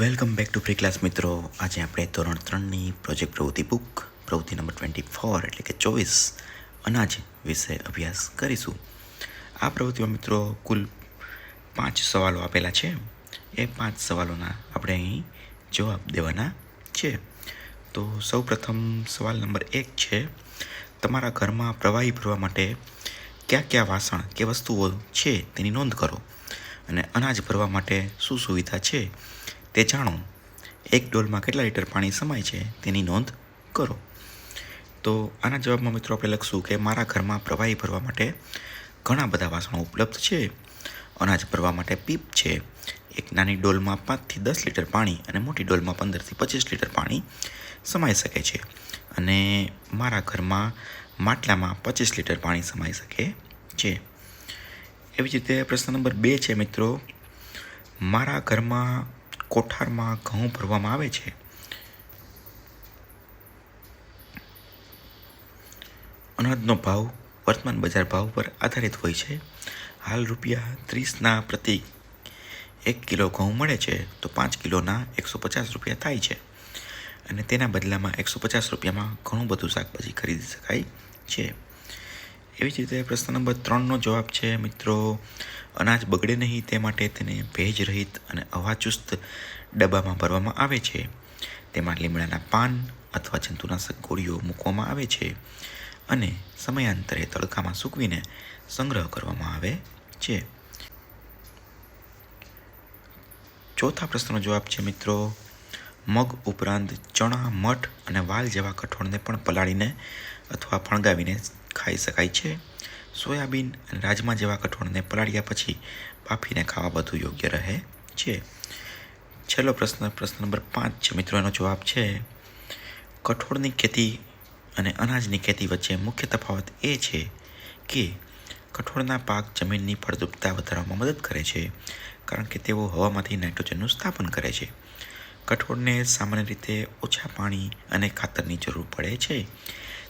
Welcome back to pre class મિત્રો. આજે આપણે ધોરણ 3ની પ્રોજેક્ટ પ્રવૃત્તિ બુક પ્રવૃત્તિ નંબર 24 એટલે કે 24 અનાજ વિશે અભ્યાસ કરીશું. આ પ્રવૃત્તિમાં મિત્રો કુલ 5 સવાલો આપેલા છે. એ 5 સવાલોના આપણે અહીં જવાબ દેવાના છે. તો સૌપ્રથમ સવાલ નંબર 1 છે, તમારા ઘરમાં પ્રવાહી ભરવા માટે કયા કયા વાસણ કે વસ્તુઓ છે તેની નોંધ કરો અને અનાજ ભરવા માટે શું સુવિધા છે તે જાણો. એક ડોલમાં કેટલા લીટર પાણી સમાય છે તેની નોંધ કરો. તો આના જવાબમાં મિત્રો આપણે લખશું કે મારા ઘરમાં પ્રવાહી ભરવા માટે ઘણા બધા વાસણો ઉપલબ્ધ છે. અનાજ ભરવા માટે પીપ છે. એક નાની ડોલમાં 5 થી 10 લીટર પાણી અને મોટી ડોલમાં 15 થી 25 લીટર પાણી સમાઈ શકે છે. અને મારા ઘરમાં માટલામાં 25 લીટર પાણી સમાઈ શકે છે. એવી જ રીતે પ્રશ્ન નંબર 2 છે મિત્રો, મારા ઘરમાં કોઠારમાં ઘઉં ભરવામાં આવે છે. અનાજનો ભાવ વર્તમાન બજાર ભાવ પર આધારિત હોય છે. હાલ ₹30ના પ્રતિ 1 કિલો ઘઉં મળે છે તો 5 કિલોના ₹150 થાય છે અને તેના બદલામાં ₹150માં ઘણું બધું શાકભાજી ખરીદી શકાય છે. એવી જ રીતે પ્રશ્ન નંબર 3નો જવાબ છે મિત્રો, અનાજ બગડે નહીં તે માટે તેને ભેજ રહિત અને હવાચુસ્ત ડબ્બામાં ભરવામાં આવે છે. તેમાં લીમડાના પાન અથવા જંતુનાશક ગોળીઓ મૂકવામાં આવે છે અને સમયાંતરે તડકામાં સૂકવીને સંગ્રહ કરવામાં આવે છે. ચોથા પ્રશ્નનો જવાબ છે મિત્રો, મગ ઉપરાંત ચણા, મઠ અને વાલ જેવા કઠોળને પણ પલાળીને અથવા ફણગાવીને ખાઈ શકાય છે. સોયાબીન અને રાજમા જેવા કઠોળને પલાળ્યા પછી બાફીને ખાવા વધુ યોગ્ય રહે છે. છેલ્લો પ્રશ્ન નંબર 5 છે મિત્રો, એનો જવાબ છે, કઠોળની ખેતી અને અનાજની ખેતી વચ્ચે મુખ્ય તફાવત એ છે કે કઠોળના પાક જમીનની ફળદ્રુપતા વધારવામાં મદદ કરે છે કારણ કે તેઓ હવામાંથી નાઇટ્રોજનનું સ્થાપન કરે છે. કઠોળને સામાન્ય રીતે ઓછા પાણી અને ખાતરની જરૂર પડે છે,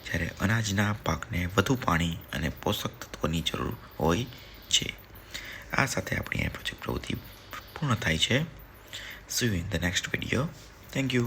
જ્યારે અનાજના પાકને વધુ પાણી અને પોષક તત્વોની જરૂર હોય છે. આ સાથે આપણી આ પ્રોજેક્ટ પ્રવૃત્તિ પૂર્ણ થાય છે. See you in the next video. Thank you.